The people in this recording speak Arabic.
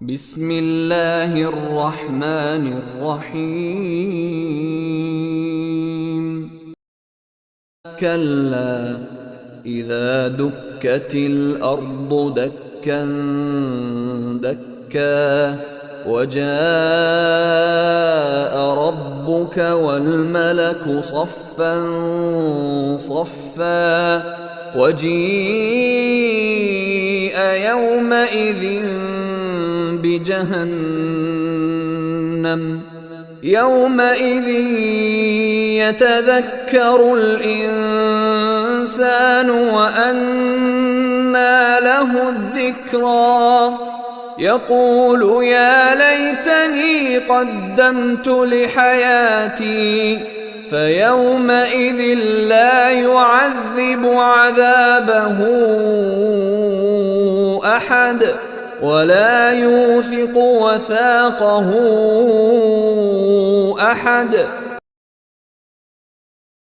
بسم الله الرحمن الرحيم كلا إذا دكت الأرض دكا دكا وجاء ربك والملك صفا صفا وجيء يومئذ بجهنم يومئذ يتذكر الإنسان وأنى له الذكرى يقول يا ليتني قدمت لحياتي فيومئذ لا يعذب عذابه أحد ولا يوثق وثاقه أحد